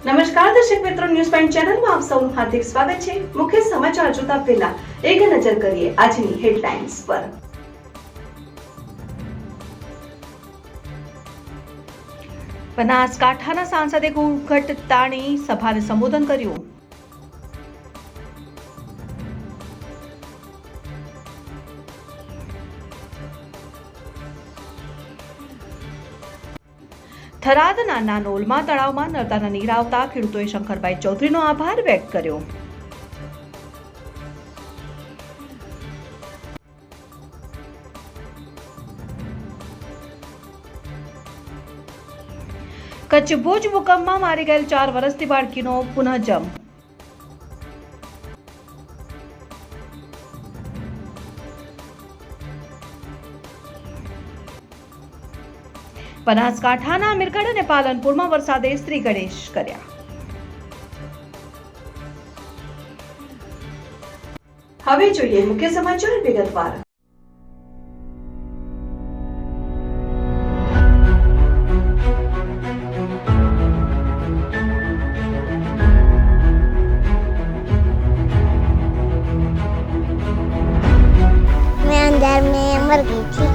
નમસ્કાર દર્શક મિત્રો, ન્યૂઝ પોઈન્ટ ચેનલમાં આપ સૌનું હાર્દિક સ્વાગત છે। મુખ્ય સમાચાર જોતા પહેલા એક નજર કરીએ આજની હેડલાઇન્સ પર। બનાસકાંઠાના સાંસદે ઘૂંઘટ તાણી સભાને સંબોધન કર્યું। થરાદના નાનોલમાં તળાવમાં નર્મદાના નીર આવતા ખેડૂતોએ શંકરભાઈ ચૌધરીનો આભાર વ્યક્ત કર્યો। કચ્છ ભુજ ભૂકંપમાં મારી ગયેલ 4 વર્ષની બાળકીનો પુનઃજન્મ। બનાસકાંઠાના અમીરગઢ અને પાલનપુરમાં વરસાદે શ્રી ગણેશ કર્યા। હવે જોઈએ મુખ્ય સમાચાર વિગતવાર। मैं अंदर में मर गई थी।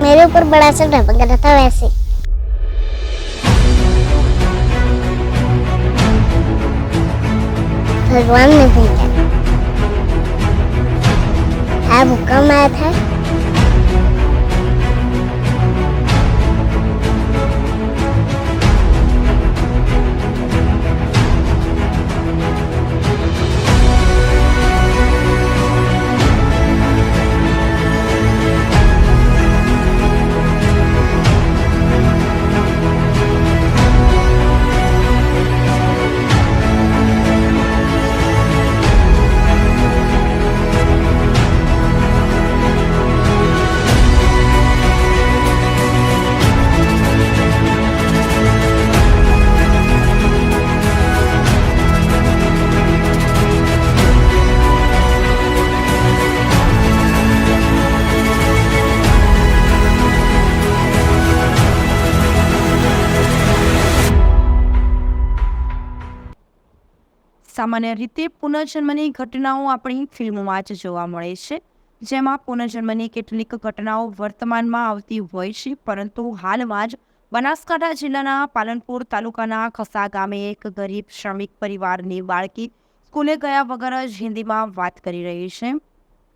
मेरे ऊपर बड़ा सा ढपक रहा था वैसे। भगवान ने भेजा। भूकंप आया था। સામાન્ય રીતે પુનર્જન્મની ઘટનાઓ આપણી ફિલ્મોમાં જ જોવા મળે છે, જેમાં પુનર્જન્મની કેટલીક ઘટનાઓ વર્તમાનમાં આવતી હોય છે, પરંતુ હાલમાં જ બનાસકાંઠા જિલ્લાના પાલનપુર તાલુકાના ખસા ગામે એક ગરીબ શ્રમિક પરિવારની બાળકી સ્કૂલે ગયા વગર જ હિન્દીમાં વાત કરી રહી છે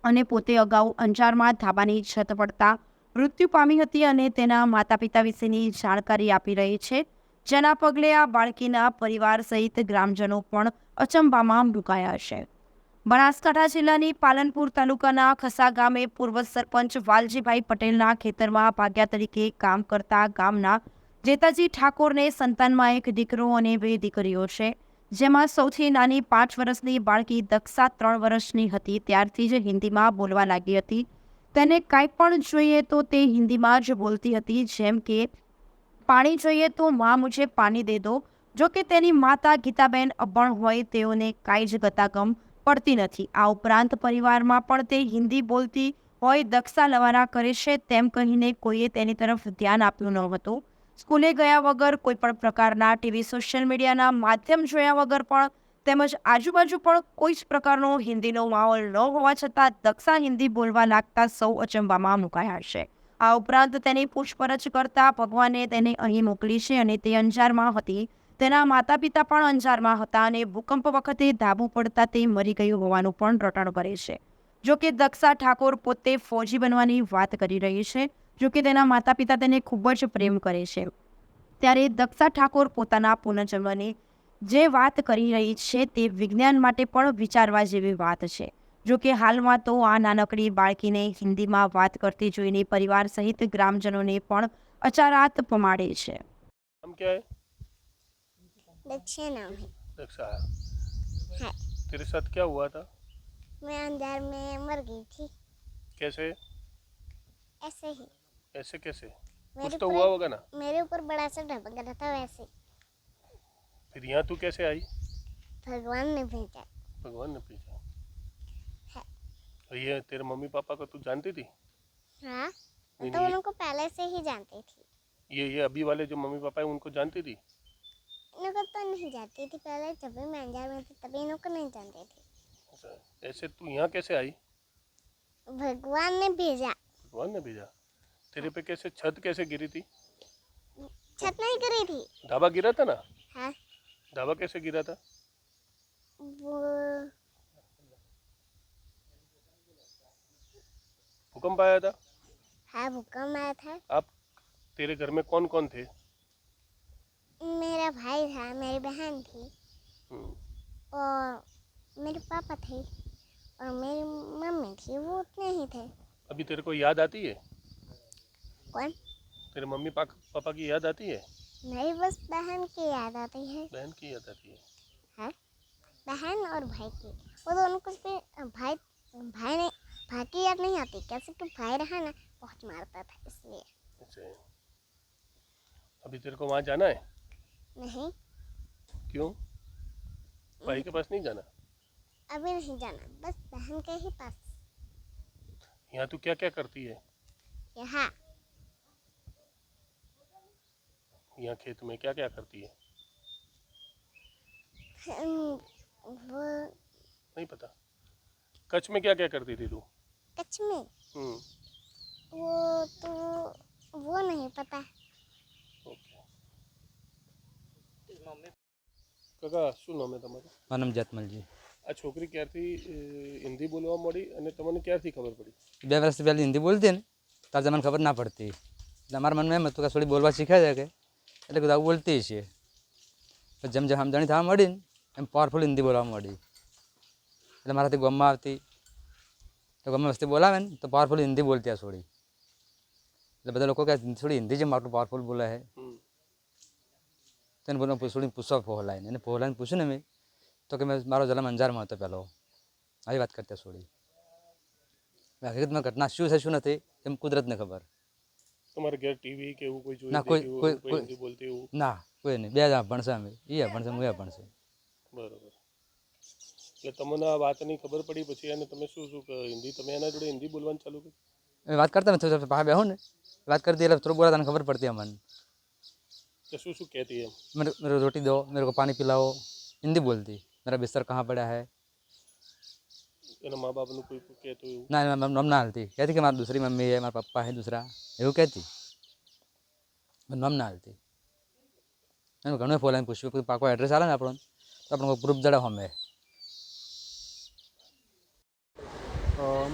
અને પોતે અગાઉ અંજારમાં ધાબાની છત પડતા મૃત્યુ પામી હતી અને તેના માતા પિતા વિશેની જાણકારી આપી રહી છે, જેના પગલે આ બાળકીના પરિવાર સહિત ગ્રામજનો પણ અચંબામાં મુકાયા છે। બનાસકાંઠા જિલ્લાની પાલનપુર તાલુકાના ખસા ગામે પૂર્વ સરપંચ વાલજીભાઈ પટેલના ખેતરમાં ભાગ્યા તરીકે કામ કરતા ગામના જેતાજી ઠાકોરને સંતાનમાં એક દીકરો અને 2 દીકરીઓ છે, જેમાં સૌથી નાની 5 વર્ષની બાળકી દક્ષા 3 વર્ષની હતી ત્યારથી જ હિન્દીમાં બોલવા લાગી હતી। તેને કાંઈ પણ જોઈએ તો તે હિન્દીમાં જ બોલતી હતી, જેમ કે પાણી જોઈએ તો માં મુझे પાણી દે દો। જો કે તેની માતા ગીતાબેન અભણ હોય, તેઓને કાંઈ જ ગતાગમ પડતી નથી। આ ઉપરાંત પરિવારમાં પણ તે હિન્દી બોલતી હોય દક્ષા લવાના કરે છે તેમ કહીને કોઈએ તેની તરફ ધ્યાન આપ્યું ન હતું। સ્કૂલે ગયા વગર કોઈ પણ પ્રકારના ટીવી સોશિયલ મીડિયાના માધ્યમ જોયા વગર પણ તેમજ આજુબાજુ પણ કોઈ જ પ્રકારનો હિન્દીનો માહોલ ન હોવા છતાં દક્ષા હિન્દી બોલવા લાગતા સૌ અચંબામાં મુકાયા છે। આ ઉપરાંત તેની પૂછપરછ કરતા ભગવાને તેને અહીં મોકલી છે અને તે અંજારમાં હતી। તેના માતા પિતા પણ અંજારમાં હતા અને ભૂકંપ વખતે ધાબુ પડતા તે મરી ગયું હોવાનું પણ રટણ કરે છે। જો કે દક્ષા ઠાકોર પોતે ફૌજી બનવાની વાત કરી રહી છે, જો કે તેના માતા પિતા તેને ખૂબ જ પ્રેમ કરે છે। ત્યારે દક્ષા ઠાકોર પોતાના પુનર્જન્મની જે વાત કરી રહી છે તે વિજ્ઞાન માટે પણ વિચારવા જેવી વાત છે। જો કે હાલમાં તો આ નાનકડી બાળકીને હિન્દીમાં વાત કરતી જોઈને પરિવાર સહિત ગ્રામજનોને પણ અચારાત પમાડે છે। हम क्या है? दक्षिण नाम है। दक्षा है। तेरे साथ क्या हुआ था? मैं अंदर में मर गई थी। कैसे? ऐसे ही। ऐसे कैसे? मेरे कुछ तो ऊपर हुआ होगा ना? मेरे ऊपर बड़ा सा ढपक रहा था वैसे। फिर यहाँ तू कैसे आई? भगवान ने भेजा। भगवान ने भेजा है। और ये तेरे मम्मी पापा को तू जानती थी? हाँ। नहीं, तो नहीं, उनको पहले से ही जानती थी। ये अभी वाले जो मम्मी पापा है उनको जानती थी? इनको तो नहीं जानती थी पहले, जब भी मैं अंजार में थी तभी इनको नहीं जानती थी। अच्छा, ऐसे तू यहाँ कैसे आई? भगवान ने भेजा। भगवान ने भेजा। तेरे पे कैसे छत कैसे गिरी थी? छत नहीं गिरी थी। ढाबा गिरा था ना? हाँ, ढाबा कैसे गिरा था? वो भूकंप आया था? हाँ भूकंप आया था। आप तेरे घर में कौन कौन थे? मेरा भाई था, मेरी बहन थी हम्म, और मेरे पापा थे और मेरी मम्मी थी, वो उतने ही थे। अभी तेरे को याद आती है? कौन? तेरे मम्मी पापा की याद आती है? नहीं, बस बहन की याद आती है। बहन की याद आती है? हाँ, बहन और भाई की। वो दोनों कुछ भी भाई की याद नहीं आती, कैसे कि भाई रहा ना बहुत मारता था इसलिए। अच्छा, अभी तेरे को वहाँ जाना है? नहीं, क्यों? भाई के पास नहीं जाना? अभी नहीं जाना, बस बहन के ही पास। यहाँ तू क्या क्या करती है? यहाँ यहाँ खेत में क्या क्या करती है? वो नहीं पता। कच्छ में क्या क्या करती थी तू? कच्छ में हम्म, वो तो वो नहीं पता। ઓકે. કાકા શું નામ છે તમારું? મારું નામ જતમલજી. આ છોકરી ક્યારથી હિન્દી બોલવા મળી અને તમને ક્યારથી ખબર પડી? 2 વર્ષથી પહેલાં હિન્દી બોલતી ને ત્યારે મને ખબર ના પડતી, એટલે અમારા મનમાં એમ હતું કે થોડી બોલવા શીખ્યા છે કે એટલે કીધું આવું બોલતી છે. પણ જેમ જેમ સમજણી થવા મળી ને એમ પાવરફુલ હિન્દી બોલવા મળી, એટલે મારાથી ગામમાં આવતી તો ગામમાં વસ્તી બોલાવે ને તો પાવરફુલ હિન્દી બોલતી આ છોડી, એટલે બધા લોકો કહે થોડી હિન્દી જેમ આટલું પાવરફુલ બોલે છે. તો એને બોલો થોડી પૂછવા પહોલાઈને એને પહોલાઈને પૂછ્યું ને મેં તો કે મેં મારો જન્મ અંજારમાં હતો પહેલો, આવી વાત કરતા છોડી. હકીકતમાં ઘટના શું છે શું નથી એમ કુદરતને ખબર. તમારે ઘેર ટીવી કે એવું કોઈ જોઈ ના, કોઈ- દેખ્યું, કોઈ- કોઈ કોઈ- હિન્દી બોલતી એવું? ના કોઈ નહીં, 2 જણા ભણશે અમે, એ ભણશે હું એ ભણશે. બરોબર. એટલે તમને આ વાતની ખબર પડી પછી અને તમે શું શું હિન્દી તમે એના જોડે હિન્દી બોલવાનું ચાલુ કર્યું? અમે વાત કરતા ને થોડું પાસે બેહો ને વાત કરતી એટલે થોડું બોલા તને ખબર પડતી અમને. તો શું શું કહેતી એમ? मेरे रोटी दो, मेरे को पानी पिलाओ, हिंदी बोलती. मेरा बिस्तर कहाँ पड़ा है, એના મા બાપનું કોઈ કહેતું એવું? ना नाम ना हालती, कहती कि हमारी दूसरी मम्मी है, हमारा पप्पा है दूसरा, એવું કહેતી, નામ ના હાલતી. એનું ઘણું ફોલાઈને પૂછ્યું કોઈ પાકો એડ્રેસ આવે ને આપણો તો આપણને પ્રૂફ જણાવો અમે.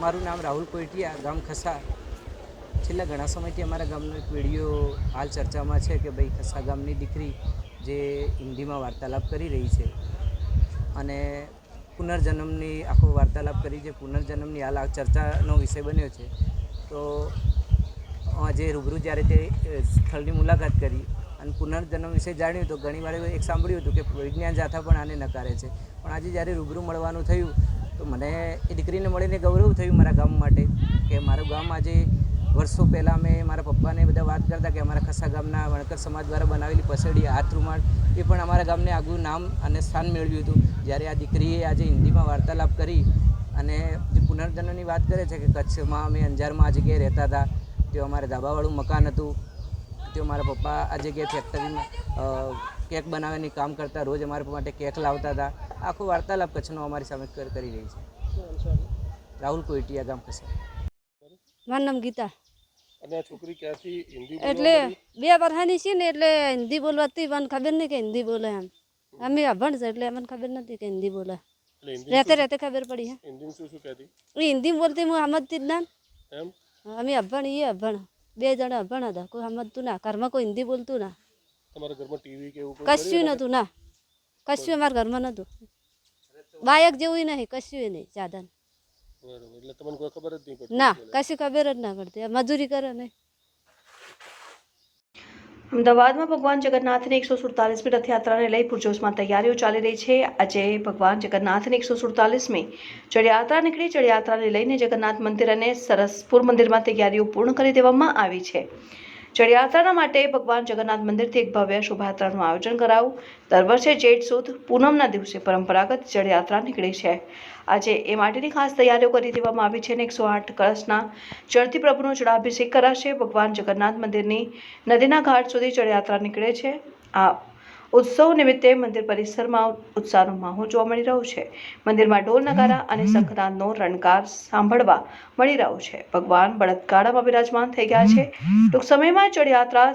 મારું નામ રાહુલ કોઈટિયા, ગામ ખસા. છેલ્લા ઘણા સમયથી અમારા ગામનો એક વિડીયો હાલ ચર્ચામાં છે કે ભાઈ ખસા ગામની દીકરી જે હિન્દીમાં વાર્તાલાપ કરી રહી છે અને પુનર્જન્મની આખો વાર્તાલાપ કરી છે. પુનર્જન્મની હાલ આ ચર્ચાનો વિષય બન્યો છે. તો આજે રૂબરૂ જ્યારે તે સ્થળની મુલાકાત કરી અને પુનર્જન્મ વિશે જાણ્યું તો ઘણીવાર એક સાંભળ્યું હતું કે વિજ્ઞાન જાથા પણ આને નકારે છે, પણ આજે જ્યારે રૂબરૂ મળવાનું થયું તો મને એ દીકરીને મળીને ગૌરવ થયું મારા ગામ માટે કે મારું ગામ આજે વર્ષો પહેલાં મેં મારા પપ્પાને બધા વાત કરતા કે અમારા ખસા ગામના વણકર સમાજ દ્વારા બનાવેલી પસેડી હાથ રૂમાલ એ પણ અમારા ગામને આગવું નામ અને સ્થાન મેળવ્યું હતું. જ્યારે આ દીકરીએ આજે હિન્દીમાં વાર્તાલાપ કરી અને જે પુનર્જન્મની વાત કરે છે કે કચ્છમાં અમે અંજારમાં આ જગ્યાએ રહેતા હતા, તે અમારે ધાબાવાળું મકાન હતું, તે મારા પપ્પા આ જગ્યાએ ફેક્ટરીમાં કેક બનાવવાની કામ કરતા, રોજ અમારા માટે કેક લાવતા હતા. આખો વાર્તાલાપ કચ્છનો અમારી સામે કરી રહી છે. રાહુલ કોઈટિયા, ગામ ખસા. મારું નામ ગીતા. અને આ છોકરી ક્યારથી હિન્દી એટલે બોલવા મળી? 2 વર્ષની છે ને એટલે હિન્દી બોલવાથી મને ખબર નહીં કે હિન્દી બોલે એમ. અમે અભણ છે એટલે મને ખબર નથી કે હિન્દી બોલે. એટલે હિન્દી રહેતે રહેતે ખબર પડી હે. હિન્દીમાં શું શું કહેતી એ હિન્દી બોલતી હું સમજતી જ ના. એમ? અમે અભણ એ અભણ, 2 જણા અભણ હતા, કોઈ સમજતું ના, ઘરમાં કોઈ હિન્દી બોલતું ના, તમારા ઘરમાં ટીવી કે એવું કોઈ કશું નહોતું ના, કશું અમારા ઘરમાં નહોતું. બાયક જેવું નહીં, કશું નહીં સાધન બરોબર. એટલે તમને કોઈ ખબર જ નહીં પડતી ના, બોલે? કશી ખબર જ ના પડતી. મજૂરી કરે ને. અમદાવાદમાં ભગવાન જગન્નાથની 147મી રથયાત્રાને લઈ પૂરજોશમાં તૈયારીઓ ચાલી રહી છે. આજે ભગવાન જગન્નાથની 147મી જળયાત્રા નીકળી. જળયાત્રાને લઈને જગન્નાથ મંદિર અને સરસપુર મંદિરમાં તૈયારીઓ પૂર્ણ કરી દેવામાં આવી છે. જળયાત્રાના માટે ભગવાન જગન્નાથ મંદિરથી એક ભવ્ય શોભાયાત્રાનું આયોજન કરાયું. દર વર્ષે જેઠ સુદ પૂનમના દિવસે પરંપરાગત જળયાત્રા નીકળે છે. આજે એ માટેની ખાસ તૈયારીઓ કરી દેવામાં આવી છે અને 108 કળશના જળથી પ્રભુનો જળાભિષેક કરાશે. ભગવાન જગન્નાથ મંદિરની નદીના ઘાટ સુધી જળયાત્રા નીકળે છે. આ ઉત્સવ નિમિત્તે મંદિર પરિસરમાં ઉત્સાહનો માહોલ જોવા મળી રહ્યો છે. મંદિરમાં ઢોલ નગારા અને શંખનાદનો રણકાર સાંભળવા મળી રહ્યો છે. ભગવાન બળદગાડામાં બિરાજમાન થઈ ગયા છે. ટૂંક સમયમાં જળયાત્રા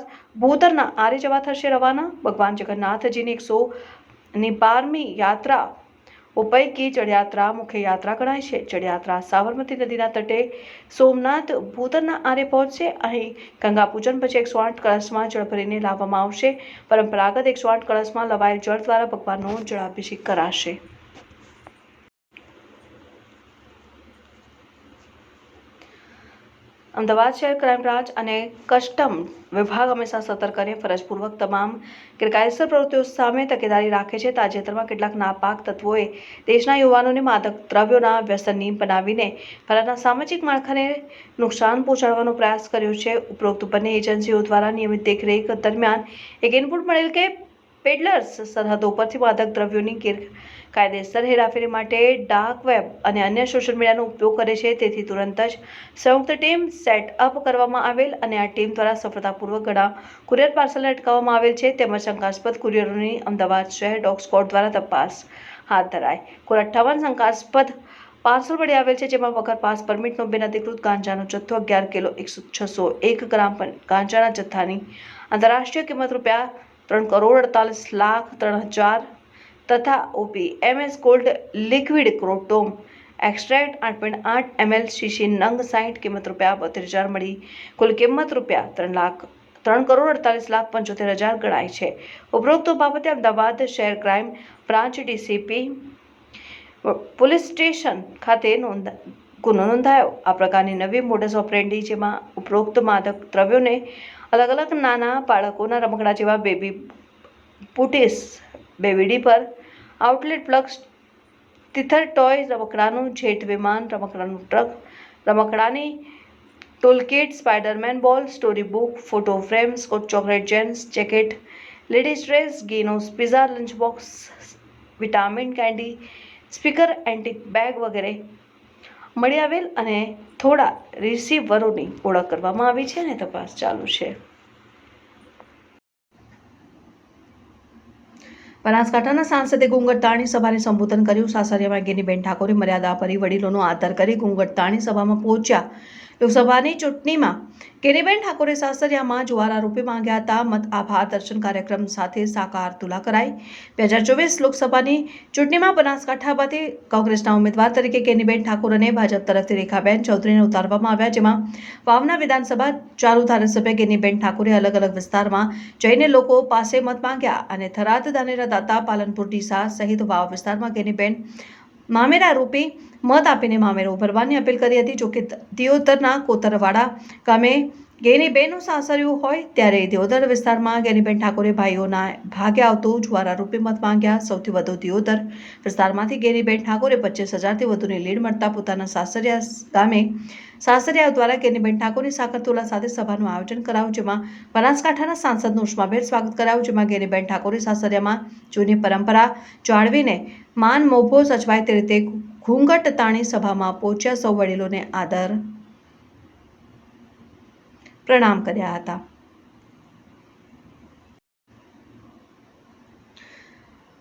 ભૂતરના આરે જવા થશે રવાના. ભગવાન જગન્નાથજીની 112મી યાત્રા પૈકી જળયાત્રા મુખ્ય યાત્રા ગણાય છે. જળયાત્રા સાબરમતી નદીના તટે સોમનાથ ભૂતરના આરે પહોંચશે. અહીં ગંગા પૂજન પછી 108 કળશમાં જળ ભરીને લાવવામાં આવશે. પરંપરાગત 108 કળશમાં લવાયેલ જળ દ્વારા ભગવાનનો જળાભિષેક કરાશે. અમદાવાદ શહેર ક્રાઇમ બ્રાન્ચ અને કસ્ટમ વિભાગ હંમેશા સતર્ક અને ફરજપૂર્વક તમામ ગેરકાયદેસર પ્રવૃત્તિઓ સામે તકેદારી રાખે છે. તાજેતરમાં કેટલાક નાપાક તત્વોએ દેશના યુવાનોને માદક દ્રવ્યોના વ્યસની બનાવીને ભારતના સામાજિક માળખાને નુકસાન પહોંચાડવાનો પ્રયાસ કર્યો છે. ઉપરોક્ત બંને એજન્સીઓ દ્વારા નિયમિત દેખરેખ દરમિયાન એક ઇનપુટ મળેલ કે પેડલર્સ સરહદો પરથી માદક દ્રવ્યોની ગેરકાયદેસર હેરાફેરી માટે ડાર્ક વેબ અને અન્ય સોશિયલ મીડિયાનો ઉપયોગ કરે છે. તેથી તુરંત જ સંયુક્ત ટીમ સેટઅપ કરવામાં આવેલ અને આ ટીમ દ્વારા સફળતાપૂર્વક ઘણા કુરિયર પાર્સલને અટકાવવામાં આવેલ છે. તેમજ શંકાસ્પદ કુરિયરોની અમદાવાદ શહેર ડોગ સ્ક્વોડ દ્વારા તપાસ હાથ ધરાઈ. કુલ 58 શંકાસ્પદ પાર્સલ મળી આવેલ છે, જેમાં વગર પાસ પરમિટનો બિનઅધિકૃત ગાંજાનો જથ્થો 11 કિલો 601 ગ્રામ ગાંજાના જથ્થાની આંતરરાષ્ટ્રીય કિંમત ₹3,48,03,000 તથા OPMS ગોલ્ડ લિક્વિડ ક્રોટોમ એક્સ્ટ્રેક્ટ 8.8 ml શીશી નંગ 60 કિંમત ₹72,000 મળી. કુલ કિંમત ₹3,48,75,000 ગણાય છે. ઉપરોક્ત બાબતે અમદાવાદ શહેર crime branch DCP police station ખાતે ગુનો નોંધાયો. આ પ્રકારની નવી મોડસ ઓપરેન્ડી, જેમાં ઉપરોક્ત માદક દ્રવ્યોને અલગ અલગ નાના બાળકોના રમકડા જેવા બેબી પુટીસ, baby diaper, outlet plugs, teether toy, રમકડાનું જેટ વિમાન, રમકડાનું ટ્રક, રમકડાની toolkit, Spiderman ball, story book, photo frames, chocolate gents jacket, ladies dress, ગીનોસ pizza, lunch box, vitamin candy, speaker, antique bag વગેરે મળી આવેલ અને થોડા રિસીવરોની ઓળખ કરવામાં આવી છે અને તપાસ ચાલુ છે. બનાસકાંઠાના સાંસદે ઘૂંઘટતાણી સભાને સંબોધન કર્યું. સાસરિયામાં ગેનીબેન ઠાકોરે મર્યાદા પરી વડીલોનો આદર કરી ઘૂંઘટતાણી સભામાં પહોંચ્યા. લોકસભાની ચૂંટણીમાં ગેનીબેન ઠાકોરે સાસરિયામાં જુવારા રૂપે માંગ્યા હતા. મત આભાર દર્શન કાર્યક્રમ સાથે સાકાર તુલા કરાઈ. 2024 લોકસભાની ચૂંટણીમાં બનાસકાંઠામાંથી કોંગ્રેસના ઉમેદવાર તરીકે ગેનીબેન ઠાકોર અને ભાજપ તરફથી રેખાબેન ચૌધરીને ઉતારવામાં આવ્યા, જેમાં વાવના વિધાનસભા ચાલુ ધારાસભ્ય ગેનીબેન ઠાકોરે અલગ અલગ વિસ્તારમાં જઈને લોકો પાસે મત માંગ્યા અને થરાદ, ધાનેરા, દાતા, પાલનપુર, ડીસા સહિત વાવ વિસ્તારમાં ગેનીબેન મામેરા રૂપી મત આપીને મામેરો ભરવાની અપીલ કરી હતી. જોકે દિયોદરના કોતરવાડા ગામે ગેનીબેનનું સાસરિયું હોય ત્યારે દિયોદર વિસ્તારમાં ગેનીબેન ઠાકોરે ભાઈઓના ભાગે આવતું જુવારા રૂપે મત માંગ્યા. સૌથી વધુ દિયોદર વિસ્તારમાંથી ગેનીબેન ઠાકોરે 25,000થી વધુની લીડ મળતા પોતાના સાસરિયા ગામે સાસરિયાઓ દ્વારા ગેનીબેન ઠાકોરની સાકરતુલા સાથે સભાનું આયોજન કરાયું, જેમાં બનાસકાંઠાના સાંસદનું ઉષ્માભેર સ્વાગત કરાયું. જેમાં ગેનીબેન ઠાકોરે સાસરિયામાં જૂની પરંપરા જાળવીને માન મોભો સચવાય તે રીતે ઘૂંઘટતાણી સભામાં પહોંચ્યા. સૌ વડીલોને આદર પ્રણામ કર્યા હતા.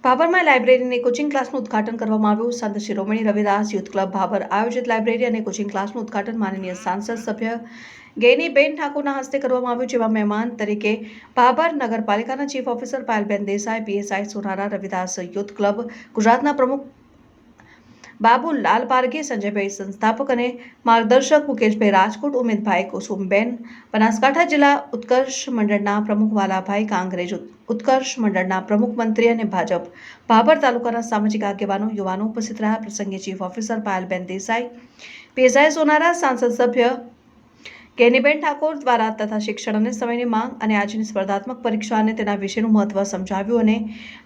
ભાભરમાં લાઇબ્રેરી અને કોચિંગ ક્લાસનું ઉદ્ઘાટન કરવામાં આવ્યું. સંત શિરોમણી રવિદાસ યુથ ક્લબ ભાભર આયોજિત લાઇબ્રેરી અને કોચિંગ ક્લાસનું ઉદ્ઘાટન માનનીય સાંસદ સભ્ય ગેનીબેન ઠાકોરના હસ્તે કરવામાં આવ્યું, જેમાં મહેમાન તરીકે ભાભર નગરપાલિકાના chief officer Payalben Desai, PSI Sonara, Ravidas youth club ગુજરાતના પ્રમુખ બાબુલાલ પારઘી, સંજયભાઈ સંસ્થાપક અને માર્ગદર્શક મુકેશભાઈ રાજકોટ, ઉમેદભાઈ કુસુમબેન, બનાસકાંઠા જિલ્લા ઉત્કર્ષ મંડળના પ્રમુખ વાલાભાઈ કાંગરેજ, ઉત્કર્ષ મંડળના પ્રમુખ મંત્રી અને ભાજપ ભાભર તાલુકાના સામાજિક આગેવાનો, યુવાનો ઉપસ્થિત રહ્યા. પ્રસંગે chief officer Payalben Desai, PSI Sonara, સાંસદ સભ્ય ગેનીબેન ઠાકોર દ્વારા તથા શિક્ષણ અને સમયની માંગ અને આજની સ્પર્ધાત્મક પરીક્ષા અને તેના વિશેનું મહત્વ સમજાવ્યું અને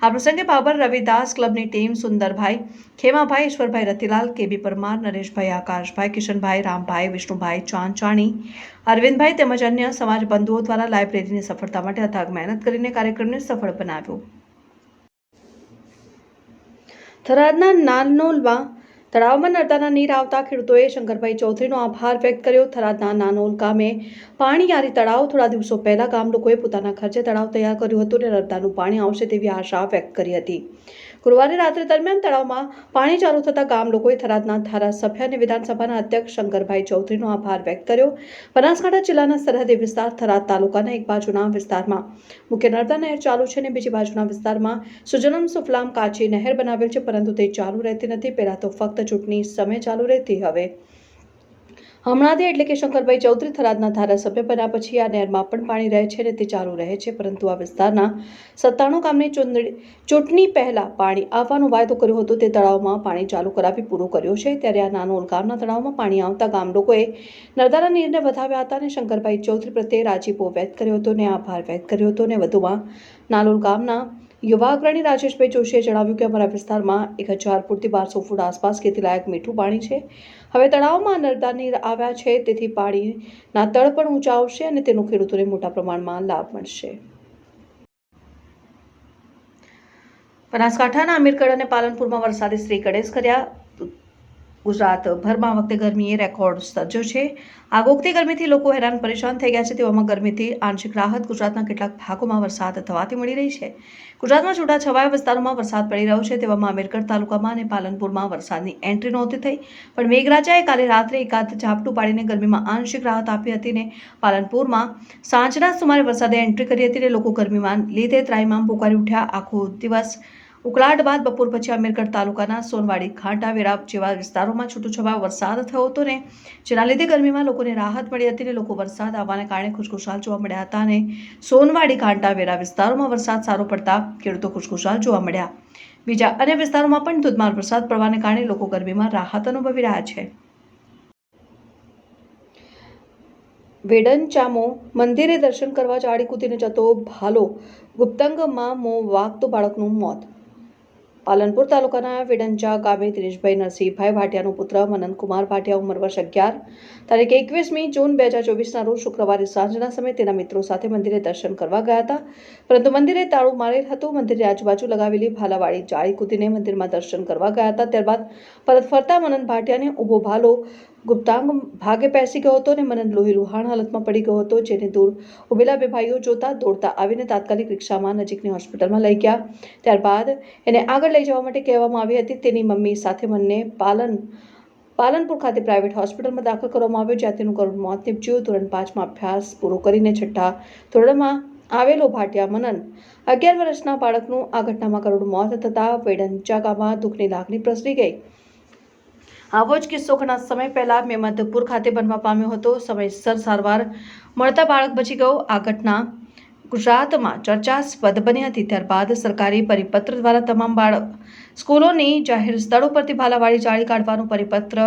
આ પ્રસંગે બાબર રવિદાસ ક્લબની ટીમ સુંદરભાઈ, ખેમાભાઈ, ઈશ્વરભાઈ રતિલાલ, કેબી પરમાર, નરેશભાઈ, આકાશભાઈ, કિશનભાઈ, રામભાઈ, વિષ્ણુભાઈ, ચાંચાણી, અરવિંદભાઈ તેમજ અન્ય સમાજ બંધુઓ દ્વારા લાઇબ્રેરીની સફળતા માટે અથાગ મહેનત કરીને કાર્યક્રમને સફળ બનાવ્યો. થરાદના નાનોલમાં તળાવમાં નર્મદાના નીર આવતા ખેડૂતોએ શંકરભાઈ ચૌધરીનો આભાર વ્યક્ત કર્યો. થરાદના નાનોલ ગામે પાણીયારી તળાવ થોડા દિવસો પહેલા ગામ લોકોએ પોતાના ખર્ચે તળાવ તૈયાર કર્યું હતું અને નર્મદાનું પાણી આવશે તેવી આશા વ્યક્ત કરી હતી. ગુરુવારે રાત્રે દરમિયાન તળાવમાં પાણી ચાલુ થતા ગામ લોકોએ થરાદના ધારાસભ્ય અને વિધાનસભાના અધ્યક્ષ શંકરભાઈ ચૌધરીનો આભાર વ્યક્ત કર્યો. બનાસકાંઠા જિલ્લાના સરહદી વિસ્તાર થરાદ તાલુકાના એક બાજુના વિસ્તારમાં મુખ્ય નર્મદા નહેર ચાલુ છે અને બીજી બાજુના વિસ્તારમાં સુજલમ સુફલામ કાચી નહેર બનાવેલ છે, પરંતુ તે ચાલુ રહેતી નથી. પહેલા તો ફક્ત ચૂંટણી સમય ચાલુ રહેતી, હવે હમણાંથી એટલે કે શંકરભાઈ ચૌધરી થરાદના ધારાસભ્ય બન્યા પછી આ નહેરમાં પણ પાણી રહે છે અને તે ચાલુ રહે છે, પરંતુ આ વિસ્તારના 97 ગામની ચૂંટણી પહેલા પાણી આવવાનો વાયદો કર્યો હતો તે તળાવમાં પાણી ચાલુ કરાવી પૂરું કર્યો છે. ત્યારે આ નાનોલ ગામના તળાવમાં પાણી આવતા ગામ લોકોએ નર્મદાના નીરને વધાવ્યા હતા અને શંકરભાઈ ચૌધરી પ્રત્યે રાજીપો વ્યક્ત કર્યો હતો અને આભાર વ્યક્ત કર્યો હતો. અને વધુમાં નાનોલ ગામના યુવા અગ્રણી રાજેશભાઈ જોશીએ જણાવ્યું કે અમારા વિસ્તારમાં 1000 ફૂટથી 1200 ફૂટ આસપાસ ખેતીલાયક મીઠું પાણી છે. હવે તળાવમાં નર્મદા નીર આવ્યા છે, તેથી પાણીના તળ પણ ઊંચા આવશે અને તેનો ખેડૂતોને મોટા પ્રમાણમાં લાભ મળશે. બનાસકાંઠાના અમીરગઢ અને પાલનપુરમાં વરસાદે શ્રી ગણેશ કર્યા. ગુજરાતભરમાં વખતે ગરમીએ રેકોર્ડ સર્જ્યો છે. આગોગતી ગરમીથી લોકો હેરાન પરેશાન થઈ ગયા છે. તેવામાં ગરમીથી આંશિક રાહત ગુજરાતના કેટલાક ભાગોમાં વરસાદ થવાથી મળી રહી છે. ગુજરાતમાં છૂટાછવાયા વિસ્તારોમાં વરસાદ પડી રહ્યો છે. તેવામાં અમીરગઢ તાલુકામાં અને પાલનપુરમાં વરસાદની એન્ટ્રી નહોતી થઈ, પણ મેઘરાજાએ કાલે રાત્રે એકાદ ઝાપટું પાડીને ગરમીમાં આંશિક રાહત આપી હતી ને પાલનપુરમાં સાંજના સુમારે વરસાદે એન્ટ્રી કરી હતી ને લોકો ગરમીમાં લીધે ત્રાહિમામ પોકારી ઉઠ્યા. આખો દિવસ ઉકળાટ બાદ બપોર પછી અમીરગઢ તાલુકાના સોનવાડી, ખાંટા, વેરા જેવા વિસ્તારોમાં છૂટોછવાયો વરસાદ થયો હતો ને જેના લીધે ગરમીમાં લોકોને રાહત મળી હતી ને લોકો વરસાદ આવવાને કારણે ખુશખુશાલ જોવા મળ્યા હતા અને સોનવાડી, ખાંટા, વેરા વિસ્તારોમાં વરસાદ સારો પડતા ખેડૂતો ખુશખુશાલ જોવા મળ્યા. બીજા અન્ય વિસ્તારોમાં પણ ધોધમાર વરસાદ પડવાને કારણે લોકો ગરમીમાં રાહત અનુભવી રહ્યા છે. વેડનચામો મંદિરે દર્શન કરવા જાડી કૂદીને જતો ભાલો, ગુપ્તંગમાં મોં વાગતું બાળકનું મોત. પાલનપુર તાલુકાના વેડંચા ગામે દિનેશભાઈ નરસિંહભાઈ ભાટિયાનો પુત્ર મનનકુમાર ભાટિયા ઉંમર વર્ષ 11 તારીખ 21મી જૂન 2024ના રોજ શુક્રવારે સાંજના સમયે તેના મિત્રો સાથે મંદિરે દર્શન કરવા ગયા હતા, પરંતુ મંદિરે તાળું મારેલ હતું. મંદિરની આજુબાજુ લગાવેલી ભાલાવાળી જાળી કૂદીને મંદિરમાં દર્શન કરવા ગયા હતા. ત્યારબાદ પરત ફરતા મનન ભાટિયાને ઊભો ભાલો ગુપ્તાંગ ભાગે પેસી ગયો હતો અને મનન લોહી લુહાણ હાલતમાં પડી ગયો હતો, જેને દૂર ઉભેલા બે ભાઈઓ જોતા દોડતા આવીને તાત્કાલિક રિક્ષામાં નજીકની હોસ્પિટલમાં લઈ ગયા. ત્યારબાદ એને આગળ લઈ જવા માટે કહેવામાં આવી હતી. તેની મમ્મી સાથે મનને પાલનપુર ખાતે પ્રાઇવેટ હોસ્પિટલમાં દાખલ કરવામાં આવ્યો, જ્યાં તેનું કરુણ મોત નીપજ્યું. ધોરણ 5માં અભ્યાસ પૂરો કરીને 6ઠ્ઠા ધોરણમાં આવેલો ભાટિયા મનન 11 વર્ષના બાળકનું આ ઘટનામાં કરુણ મોત થતાં વેડંચા ગામમાં દુઃખની લાગણી પ્રસરી ગઈ. આવો જ કિસ્સો ઘણા સમય પહેલા મેમદપુર ખાતે બનવા પામ્યો હતો. સમયસર સારવાર મળતા બાળક બચી ગયો. આ ઘટના ગુજરાતમાં ચર્ચાસ્પદ બની હતી. ત્યારબાદ સરકારી પરિપત્ર દ્વારા તમામ સ્કૂલોની જાહેર સ્થળો પરથી ભાલાવાળી જાળી કાઢવાનું પરિપત્ર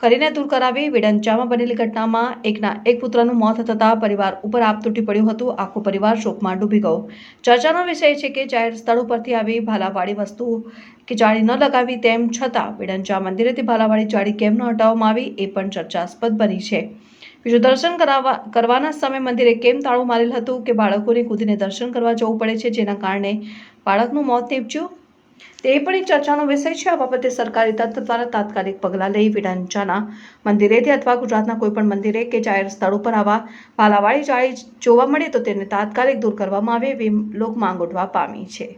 કરીને દૂર કરાવી. વેડંચામાં બનેલી ઘટનામાં એકના એક પુત્રનું મોત થતાં પરિવાર ઉપર આપ તૂટી પડ્યું હતું. આખો પરિવાર શોકમાં ડૂબી ગયો. ચર્ચાનો વિષય છે કે જાહેર સ્થળો પરથી આવી ભાલાવાળી વસ્તુ કે જાળી ન લગાવી, તેમ છતાં વેડંચા મંદિરેથી ભાલાવાળી જાળી કેમ ન હટાવવામાં આવી, એ પણ ચર્ચાસ્પદ બની છે. બીજું, દર્શન કરવાના સમયે મંદિરે કેમ તાળું મારેલ હતું કે બાળકોને કૂદીને દર્શન કરવા જવું પડે છે, જેના કારણે બાળકનું મોત નીપજ્યું, તે પણ એક ચર્ચાનો વિષય છે. આ બાબતે સરકારી તંત્ર દ્વારા તાત્કાલિક પગલાં લઈ વેડંચાના મંદિરેથી અથવા ગુજરાતના કોઈપણ મંદિરે કે જાહેર સ્થળો પર આવા ભાલાવાળી જાળી જોવા મળે તો તેને તાત્કાલિક દૂર કરવામાં આવે, એવી લોક માંગ ઉઠવા પામી છે.